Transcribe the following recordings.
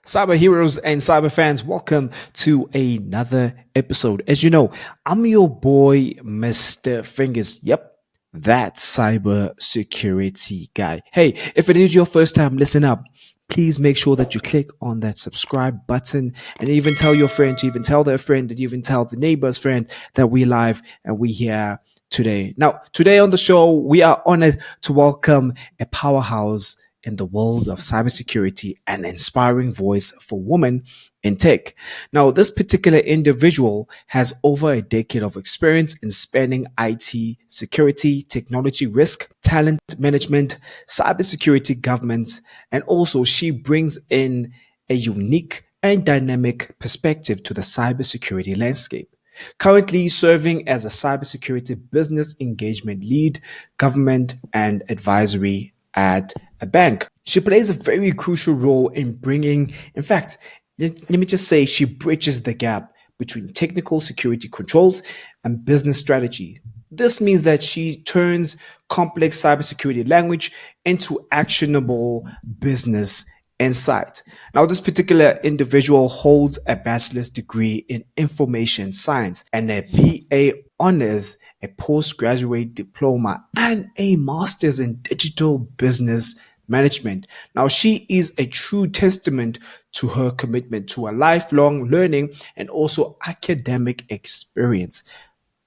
Cyber heroes and cyber fans, welcome to another episode. As you know, I'm your boy, Mr. Fingers. Yep, that cyber security guy. Hey, if it is your first time, listen up. Please make sure that you click on that subscribe button and even tell your friend to even tell their friend and even tell the neighbor's friend that we live and we here today. Now, today on the show, we are honored to welcome a powerhouse in the world of cybersecurity and inspiring voice for women in tech. Now, this particular individual has over a decade of experience in spanning IT security, technology risk, talent management, cybersecurity governance, and also she brings in a unique and dynamic perspective to the cybersecurity landscape. Currently serving as a cybersecurity business engagement lead, government, and advisory at a bank. She plays a very crucial role in bringing, in fact, let me just say, she bridges the gap between technical security controls and business strategy. This means that she turns complex cybersecurity language into actionable business insight. Now, this particular individual holds a bachelor's degree in information science and a BA honors, a postgraduate diploma, and a master's in digital business management. Now, she is a true testament to her commitment to a lifelong learning and also academic experience.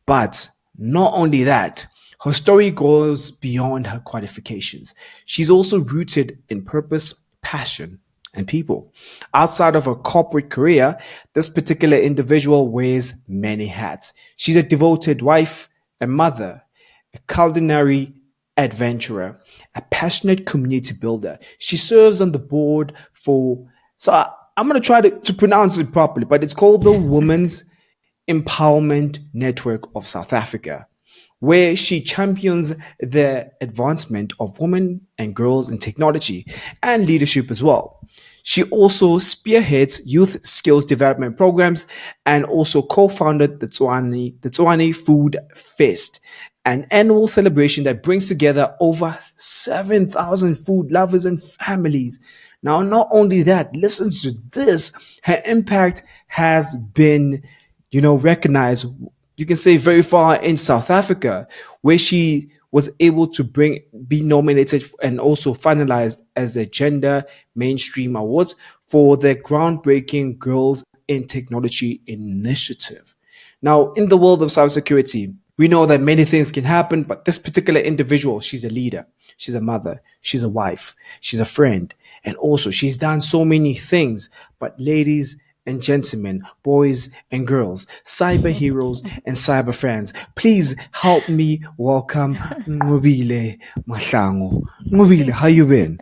But not only that, her story goes beyond her qualifications. She's also rooted in purpose, passion, and people. Outside of her corporate career, this particular individual wears many hats. She's a devoted wife, a mother, a culinary adventurer, a passionate community builder. She serves on the board for, I'm going to try to pronounce it properly, but it's called the Women's Empowerment Network of South Africa, where she champions the advancement of women and girls in technology and leadership as well. She also spearheads youth skills development programs and also co-founded the Tswani Food Fest, an annual celebration that brings together over 7,000 food lovers and families. Now, not only that, listen to this, her impact has been recognized, you can say very far in South Africa, where she was able to be nominated and also finalized as the Gender Mainstream Awards for the groundbreaking Girls in Technology initiative. Now, in the world of cybersecurity, we know that many things can happen, but this particular individual, she's a leader, she's a mother, she's a wife, she's a friend, and also she's done so many things. But ladies and gentlemen, boys and girls, cyber heroes and cyber fans, please help me welcome Nqobile Mahlangu. Nqobile, how you been?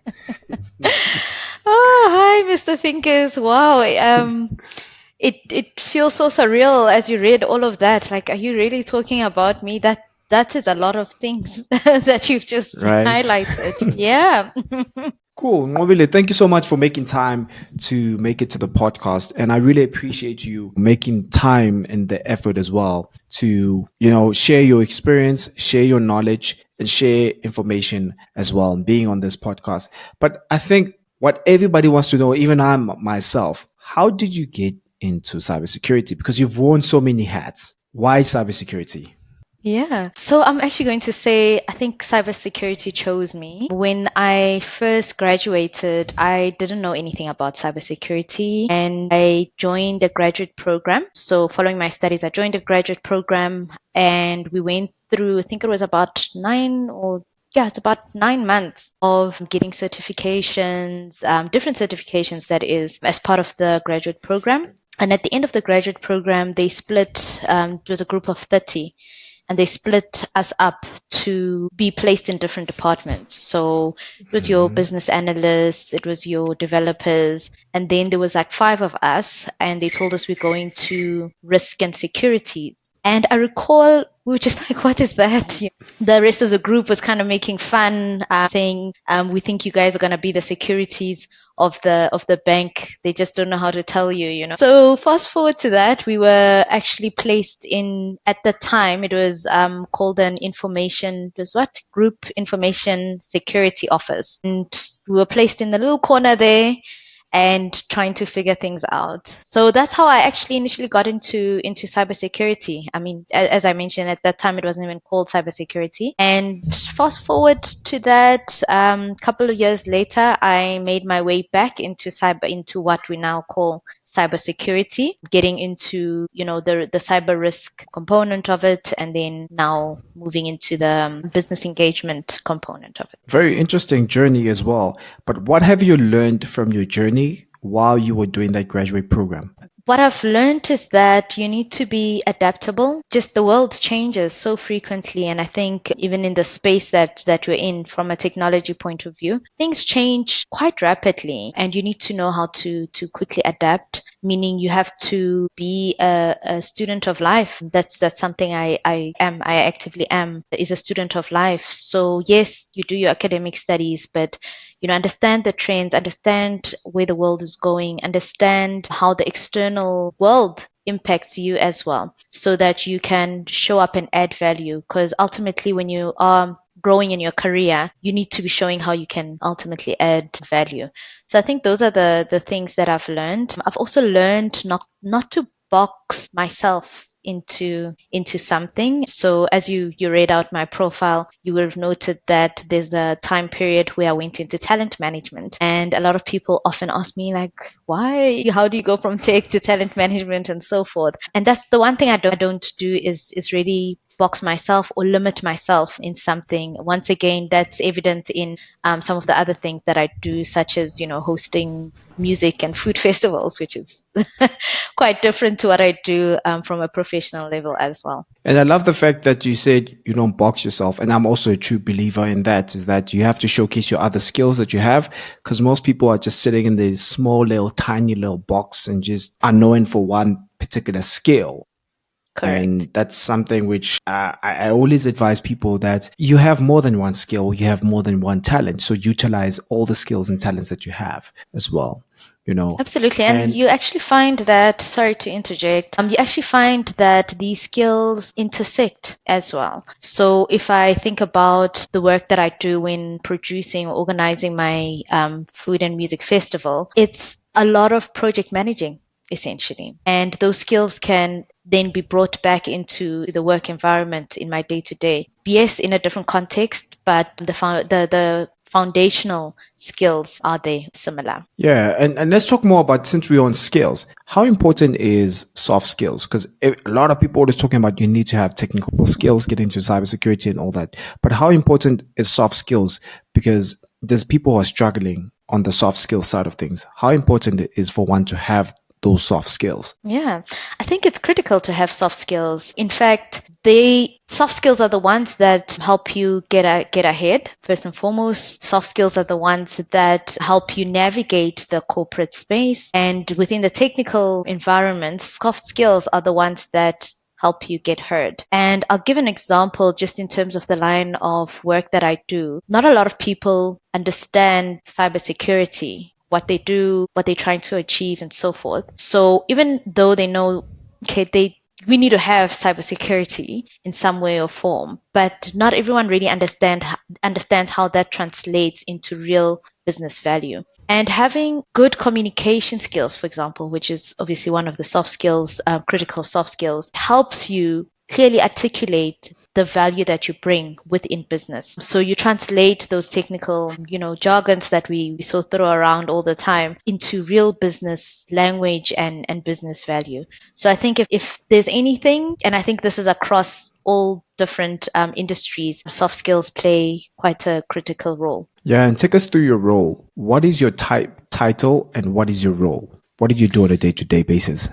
Oh, hi, Mr. Finkers. Wow. It feels so surreal as you read all of that. Like, are you really talking about me? That is a lot of things that you've just Right? highlighted. Yeah. Cool. Nqobile, thank you so much for making time to make it to the podcast. And I really appreciate you making time and the effort as well to, share your experience, share your knowledge, and share information as well, and being on this podcast. But I think what everybody wants to know, even I myself, how did you get into cybersecurity? Because you've worn so many hats. Why cybersecurity? Yeah. So I'm actually going to say I think cybersecurity chose me. When I first graduated, I didn't know anything about cybersecurity and I joined a graduate program. So following my studies, I joined a graduate program and we went through, I think it was about it's about 9 months of getting certifications, different certifications, that is, as part of the graduate program. And at the end of the graduate program, they split, it was a group of 30, and they split us up to be placed in different departments. So it was your Mhm. business analysts, it was your developers, and then there was like 5 of us, and they told us we're going to risk and securities. And I recall we were just like, what is that? The rest of the group was kind of making fun, saying, we think you guys are going to be the securities of the bank. They just don't know how to tell you. So fast forward to that, we were actually placed in, at the time, it was called Group Information Security Office. And we were placed in the little corner there. and trying to figure things out. So that's how I actually initially got into cybersecurity. I mean, as I mentioned, at that time it wasn't even called cybersecurity. And fast forward to that, couple of years later, I made my way back into what we now call cybersecurity, getting into the cyber risk component of it, and then now moving into the business engagement component of it. Very interesting journey as well. But what have you learned from your journey while you were doing that graduate program? What I've learned is that you need to be adaptable. Just the world changes so frequently. And I think even in the space that we're in from a technology point of view, things change quite rapidly and you need to know how to quickly adapt, meaning you have to be a student of life. That's something I actively am, is a student of life. So yes, you do your academic studies, but understand the trends, understand where the world is going, understand how the external world impacts you as well, so that you can show up and add value. Because ultimately, when you are growing in your career, you need to be showing how you can ultimately add value. So I think those are the things that I've learned. I've also learned not to box myself into something. So as you read out my profile, you would have noted that there's a time period where I went into talent management. And a lot of people often ask me like, why? How do you go from tech to talent management and so forth? And that's the one thing I don't do is really box myself or limit myself in something. Once again, that's evident in some of the other things that I do, such as, hosting music and food festivals, which is quite different to what I do from a professional level as well. And I love the fact that you said you don't box yourself. And I'm also a true believer in that, is that you have to showcase your other skills that you have. Because most people are just sitting in the small little tiny little box and just are known for one particular skill. Correct. And that's something which I always advise people, that you have more than one skill, you have more than one talent. So utilize all the skills and talents that you have as well, you know. Absolutely. And And you actually find that, sorry to interject, you actually find that these skills intersect as well. So if I think about the work that I do when producing or organizing my food and music festival, it's a lot of project managing essentially. And those skills can then be brought back into the work environment in my day to day. Yes, in a different context, but the foundational skills are they similar. yeah, and let's talk more about, since we're on skills, how important is soft skills? Because a lot of people are talking about you need to have technical skills, get into cybersecurity and all that. But how important is soft skills? Because there's people who are struggling on the soft skill side of things. How important it is for one to have those soft skills? Yeah, I think it's critical to have soft skills. In fact, they soft skills are the ones that help you get ahead. First and foremost, soft skills are the ones that help you navigate the corporate space. And within the technical environment, soft skills are the ones that help you get heard. And I'll give an example just in terms of the line of work that I do. Not a lot of people understand cybersecurity, what they do, what they're trying to achieve, and so forth. So even though they know, okay, we need to have cybersecurity in some way or form, but not everyone really understands how that translates into real business value. And having good communication skills, for example, which is obviously one of the soft skills, critical soft skills, helps you clearly articulate the value that you bring within business. So you translate those technical, jargons that we so throw around all the time into real business language and business value. So I think if there's anything, and I think this is across all different industries, soft skills play quite a critical role. Yeah, and take us through your role. What is your title and what is your role? What do you do on a day-to-day basis?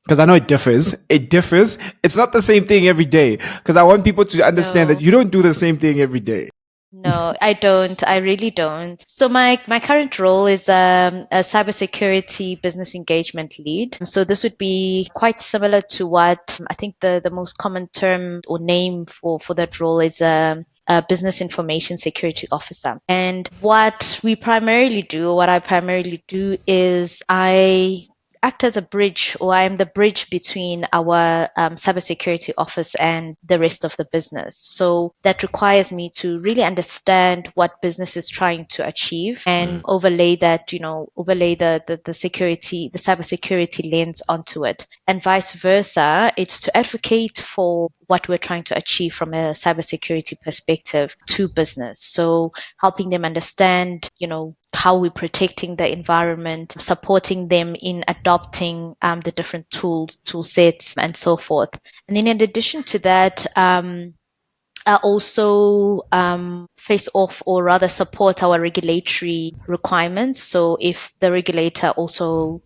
Because I know it differs. It differs. It's not the same thing every day. Because I want people to understand that No. you don't do the same thing every day. No, I don't. I really don't. So my current role is a cybersecurity business engagement lead. So this would be quite similar to what I think the most common term or name for that role is a business information security officer. And what I primarily do is I act as a bridge, or I am the bridge between our cybersecurity office and the rest of the business. So that requires me to really understand what business is trying to achieve and overlay that, overlay the security, the cybersecurity lens onto it. And vice versa, it's to advocate for what we're trying to achieve from a cybersecurity perspective to business. So helping them understand, how we're protecting the environment, supporting them in adopting the different tool sets and so forth. And then in addition to that, I also face off, or rather support, our regulatory requirements. So if the regulator also,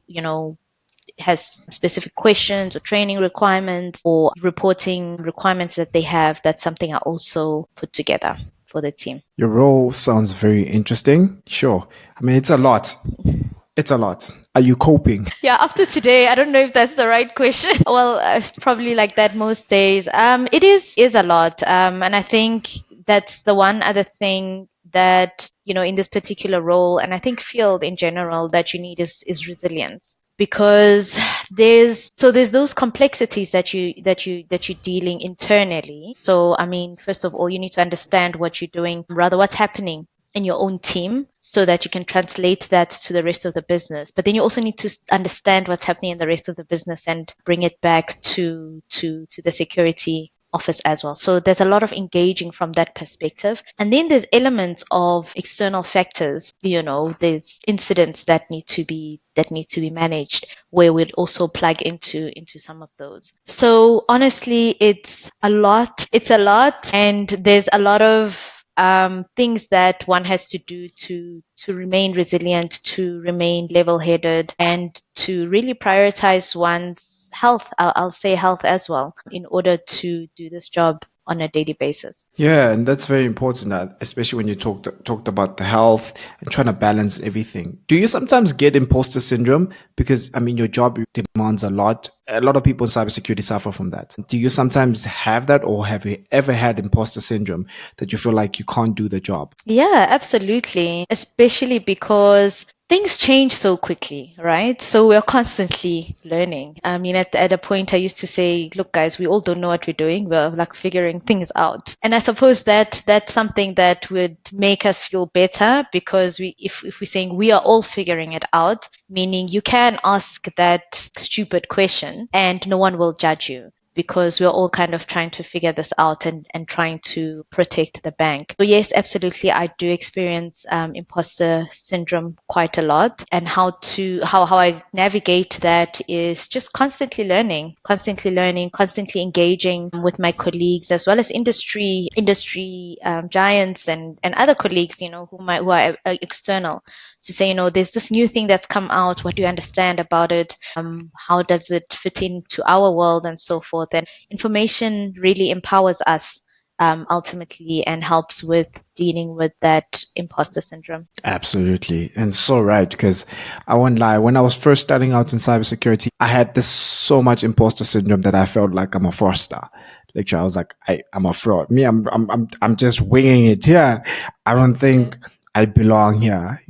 has specific questions or training requirements or reporting requirements that they have, that's something I also put together for the team. Your role sounds very interesting. Sure. I mean, it's a lot. It's a lot. Are you coping? Yeah, after today, I don't know if that's the right question. Well, it's probably like that most days. It is a lot. And I think that's the one other thing that, in this particular role, and I think field in general, that you need is resilience. Because there's those complexities that you're dealing internally. So I mean, first of all, you need to understand what you're doing, rather what's happening in your own team, so that you can translate that to the rest of the business. But then you also need to understand what's happening in the rest of the business and bring it back to the security office as well. So there's a lot of engaging from that perspective. And then there's elements of external factors. There's incidents that need to be managed, where we'd also plug into some of those. So honestly, it's a lot. And there's a lot of things that one has to do to remain resilient, to remain level-headed, and to really prioritize one's health. I'll say health as well, in order to do this job on a daily basis. Yeah, and that's very important, especially when you talked about the health and trying to balance everything. Do you sometimes get imposter syndrome? Because I mean, your job demands a lot. A lot of people in cybersecurity suffer from that. Do you sometimes have that, or have you ever had imposter syndrome that you feel like you can't do the job? Yeah, absolutely. Especially because things change so quickly, right? So we're constantly learning. I mean, at a point, I used to say, look, guys, we all don't know what we're doing. We're like figuring things out. And I suppose that that's something that would make us feel better, because if we're saying we are all figuring it out, meaning you can ask that stupid question and no one will judge you, because we're all kind of trying to figure this out and trying to protect the bank. So yes, absolutely, I do experience imposter syndrome quite a lot, and how I navigate that is just constantly learning, constantly engaging with my colleagues, as well as industry giants and other colleagues, who are external, to say, there's this new thing that's come out. What do you understand about it? How does it fit into our world, and so forth? And information really empowers us ultimately, and helps with dealing with that imposter syndrome. Absolutely. And so right, because I won't lie, when I was first starting out in cybersecurity, I had this so much imposter syndrome that I felt like I'm a fraudster. Literally, I was like, I'm a fraud. Me, I'm just winging it here. I don't think I belong here.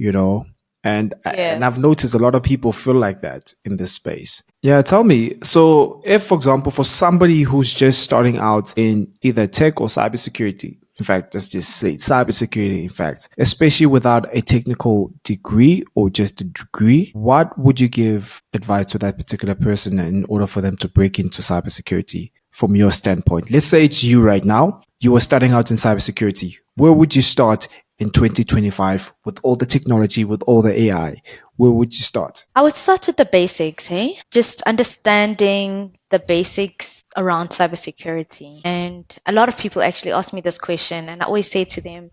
And Yeah. I've noticed a lot of people feel like that in this space. Yeah, tell me. So, if, for example, for somebody who's just starting out in either tech or cybersecurity, in fact, let's just say cybersecurity, in fact, especially without a technical degree or just a degree, what would you give advice to that particular person in order for them to break into cybersecurity from your standpoint? Let's say it's you right now. You were starting out in cybersecurity. Where would you start in 2025 with all the technology, with all the AI? Where would you start? I would start with the basics, hey? Just understanding the basics around cybersecurity. And a lot of people actually ask me this question, and I always say to them,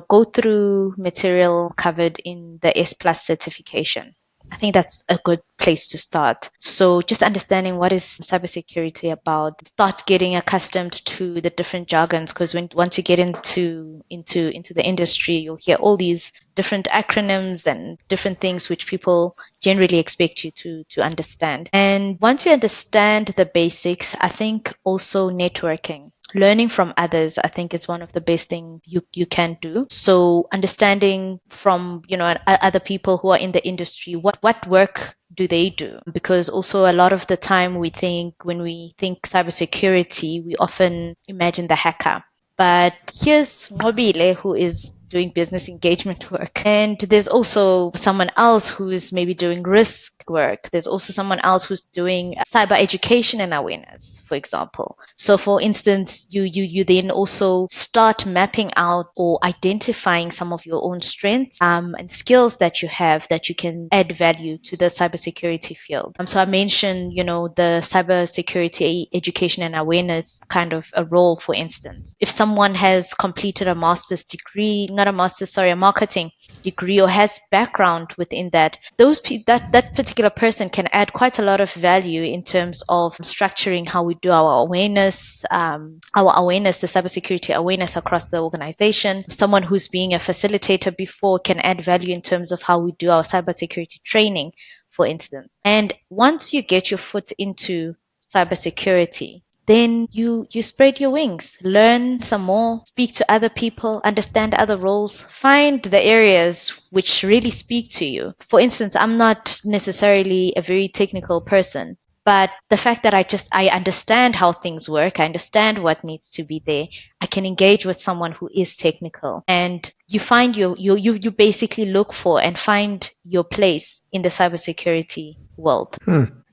go through material covered in the S Plus certification. I think that's a good place to start. So just understanding what is cybersecurity about, start getting accustomed to the different jargons, because once you get into the industry, you'll hear all these different acronyms and different things which people generally expect you to understand. And once you understand the basics, I think also networking. learning from others, I think, is one of the best things you can do. So understanding from, other people who are in the industry, what work do they do? Because also a lot of the time when we think cybersecurity, we often imagine the hacker. But here's Nqobile, who is doing business engagement work. And there's also someone else who's maybe doing risk work. There's also someone else who's doing cyber education and awareness, for example. So for instance, you then also start mapping out or identifying some of your own strengths and skills that you have that you can add value to the cybersecurity field. So I mentioned, the cybersecurity education and awareness kind of a role, for instance. If someone has completed a master's degree, not a master's, sorry, a marketing degree, or has background within that, that particular person can add quite a lot of value in terms of structuring how we do our awareness, the cybersecurity awareness across the organization. Someone who's being a facilitator before can add value in terms of how we do our cybersecurity training, for instance. And once you get your foot into cybersecurity, then you spread your wings, learn some more, speak to other people, understand other roles, find the areas which really speak to you. For instance, I'm not necessarily a very technical person, but the fact that I understand how things work, I understand what needs to be there, I can engage with someone who is technical, and you find you basically look for and find your place in the cybersecurity world.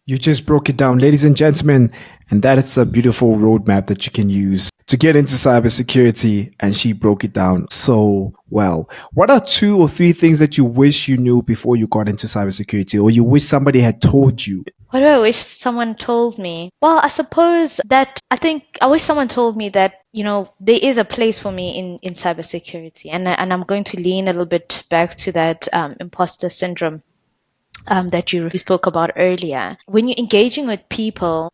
You just broke it down, ladies and gentlemen, and that is a beautiful roadmap that you can use to get into cybersecurity. And she broke it down so well. What are 2 or 3 things that you wish you knew before you got into cybersecurity, or you wish somebody had told you? What do I wish someone told me? Well, I suppose that I wish someone told me that, there is a place for me in cybersecurity. And I'm going to lean a little bit back to that imposter syndrome that you spoke about earlier. When you're engaging with people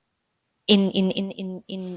in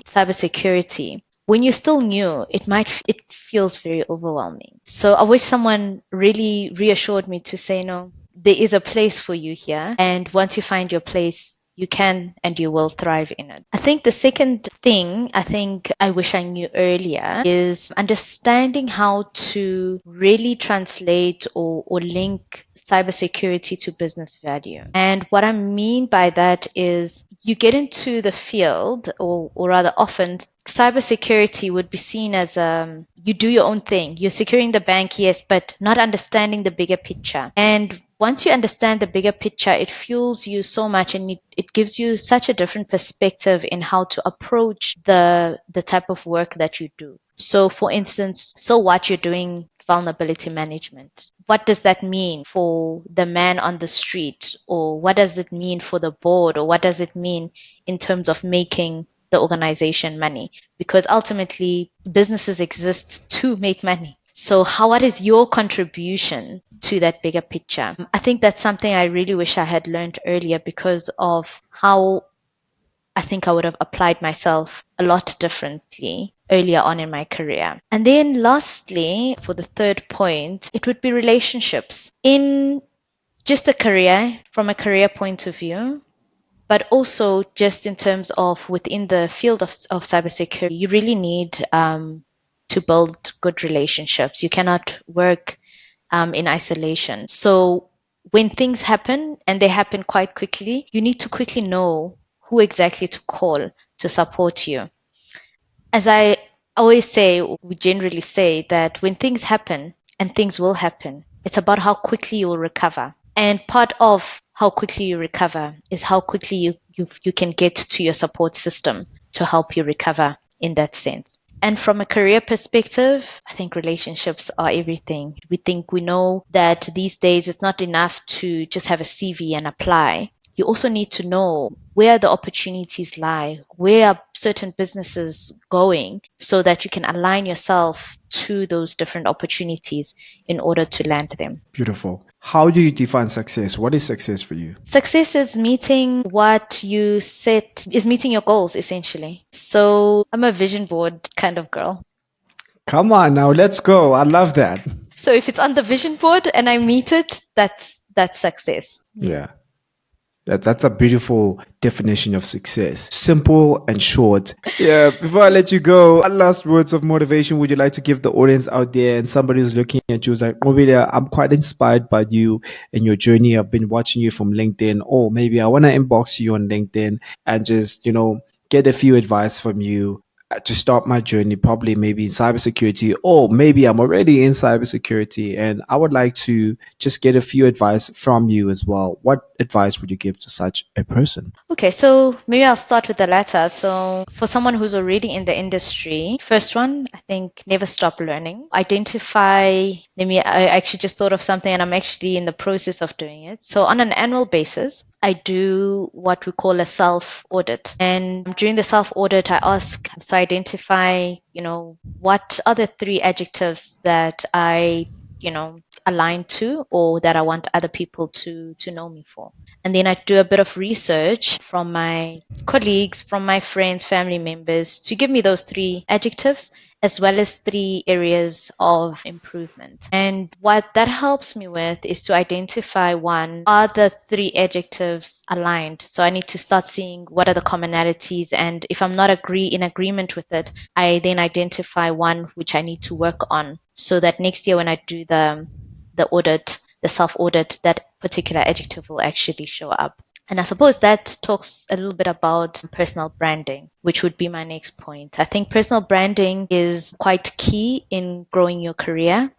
cybersecurity, when you're still new, it feels very overwhelming. So I wish someone really reassured me to say, no, there is a place for you here, and once you find your place, you can and you will thrive in it. I think the second thing I wish I knew earlier is understanding how to really translate or link cybersecurity to business value. And what I mean by that is you get into the field, or rather often, cybersecurity would be seen as you do your own thing. You're securing the bank, yes, but not understanding the bigger picture. And once you understand the bigger picture, it fuels you so much, and it gives you such a different perspective in how to approach the type of work that you do. So for instance, so what you're doing vulnerability management. What does that mean for the man on the street? Or what does it mean for the board? Or what does it mean in terms of making the organization money? Because ultimately businesses exist to make money. So what is your contribution to that bigger picture? I think that's something I really wish I had learned earlier, because of how I think I would have applied myself a lot differently earlier on in my career. And then lastly, for the third point, it would be relationships. In just from a career point of view, but also just in terms of within the field of cybersecurity, you really need to build good relationships. You cannot work in isolation. So when things happen, and they happen quite quickly, you need to quickly know who exactly to call to support you. As I always say, we generally say that when things happen, and things will happen, it's about how quickly you will recover. And part of how quickly you recover is how quickly you can get to your support system to help you recover in that sense. And from a career perspective, I think relationships are everything. We know that these days it's not enough to just have a CV and apply. You also need to know where the opportunities lie, where are certain businesses going, so that you can align yourself to those different opportunities in order to land them. Beautiful. How do you define success? What is success for you? Success is meeting what you set, is meeting your goals, essentially. So I'm a vision board kind of girl. Come on now, let's go. I love that. So if it's on the vision board and I meet it, that's success. Yeah. That's a beautiful definition of success. Simple and short. Yeah, before I let you go, what last words of motivation would you like to give the audience out there and somebody who's looking at you is like, Nqobile, I'm quite inspired by you and your journey. I've been watching you from LinkedIn, or maybe I want to inbox you on LinkedIn and just, get a few advice from you to start my journey, probably maybe in cybersecurity, or maybe I'm already in cybersecurity and I would like to just get a few advice from you as well. What advice would you give to such a person? Okay, so maybe I'll start with the latter. So, for someone who's already in the industry, first one, I think never stop learning. Identify, I actually just thought of something and I'm actually in the process of doing it. So, on an annual basis, I do what we call a self audit. And during the self audit, I ask, so I identify, what are the three adjectives that I, align to or that I want other people to know me for. And then I do a bit of research from my colleagues, from my friends, family members to give me those three adjectives as well as three areas of improvement. And what that helps me with is to identify one, are the three adjectives aligned? So I need to start seeing what are the commonalities. And if I'm not in agreement with it, I then identify one which I need to work on so that next year when I do the audit, the self audit, that particular adjective will actually show up. And I suppose that talks a little bit about personal branding, which would be my next point. I think personal branding is quite key in growing your career.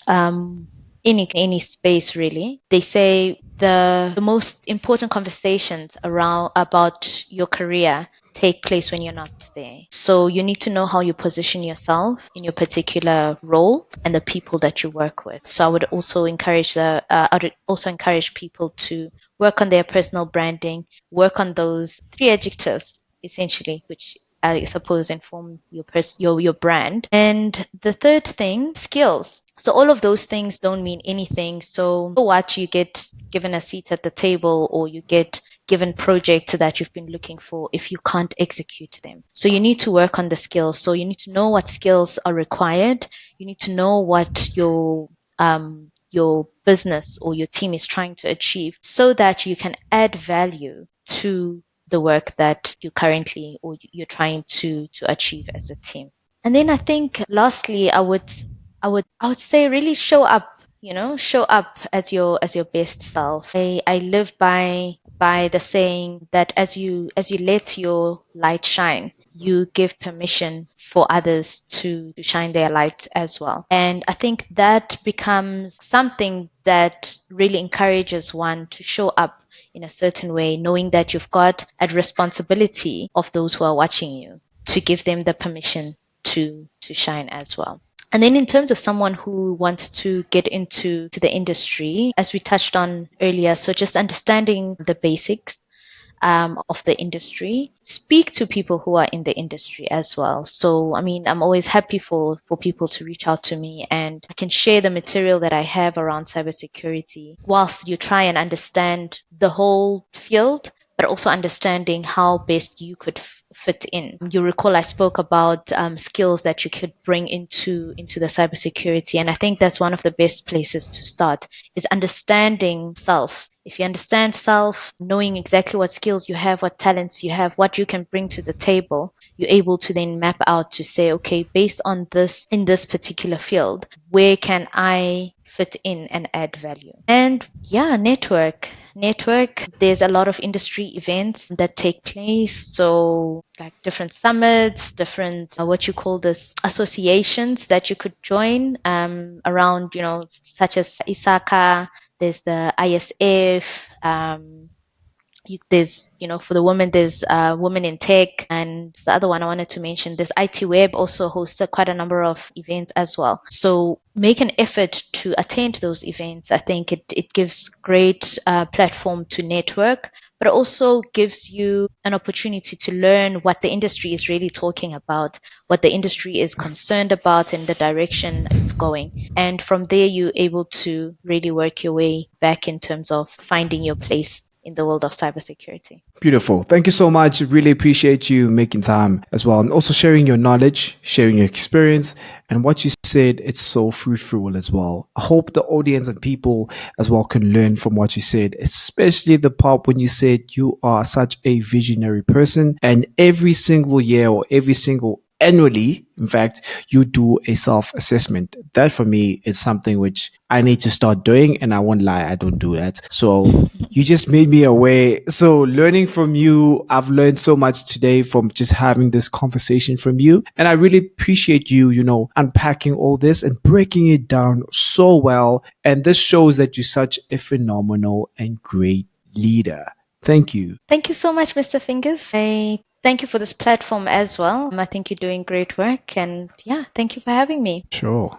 Any space really. They say the most important conversations around about your career take place when you're not there. So you need to know how you position yourself in your particular role and the people that you work with. So I would also encourage people to work on their personal branding, work on those three adjectives essentially, which I suppose inform your brand. And the third thing, skills. So all of those things don't mean anything. So what you get given a seat at the table or you get given projects that you've been looking for if you can't execute them. So you need to work on the skills. So you need to know what skills are required. You need to know what your business or your team is trying to achieve so that you can add value to the work that you currently or you're trying to achieve as a team. And then I think lastly, I would say really show up, show up as your best self. I live by the saying that as you let your light shine, you give permission for others to shine their light as well. And I think that becomes something that really encourages one to show up in a certain way, knowing that you've got a responsibility of those who are watching you to give them the permission to shine as well. And then in terms of someone who wants to get into the industry, as we touched on earlier, so just understanding the basics of the industry, speak to people who are in the industry as well. So, I mean, I'm always happy for people to reach out to me and I can share the material that I have around cybersecurity whilst you try and understand the whole field, but also understanding how best you could fit in. You recall I spoke about skills that you could bring into the cybersecurity, and I think that's one of the best places to start is understanding self. If you understand self, knowing exactly what skills you have, what talents you have, what you can bring to the table, you're able to then map out to say, okay, based on this in this particular field, where can I fit in and add value? And yeah, network, there's a lot of industry events that take place, so like different summits, different what you call this associations that you could join around, such as ISACA. There's the ISF. There's, for the women, there's Women in Tech, and the other one I wanted to mention, there's IT Web also hosted quite a number of events as well. So make an effort to attend those events. I think it gives great platform to network, but it also gives you an opportunity to learn what the industry is really talking about, what the industry is concerned about, and the direction it's going. And from there, you're able to really work your way back in terms of finding your place in the world of cybersecurity. Beautiful. Thank you so much. Really appreciate you making time as well and also sharing your knowledge, sharing your experience, and what you said, it's so fruitful as well. I hope the audience and people as well can learn from what you said, especially the part when you said you are such a visionary person, and every single year or every single annually, in fact, you do a self assessment. That for me is something which I need to start doing. And I won't lie, I don't do that. So you just made me aware. So learning from you, I've learned so much today from just having this conversation from you. And I really appreciate you, unpacking all this and breaking it down so well. And this shows that you're such a phenomenal and great leader. Thank you. Thank you so much, Mr. Fingers. I thank you for this platform as well. I think you're doing great work. And yeah, thank you for having me. Sure.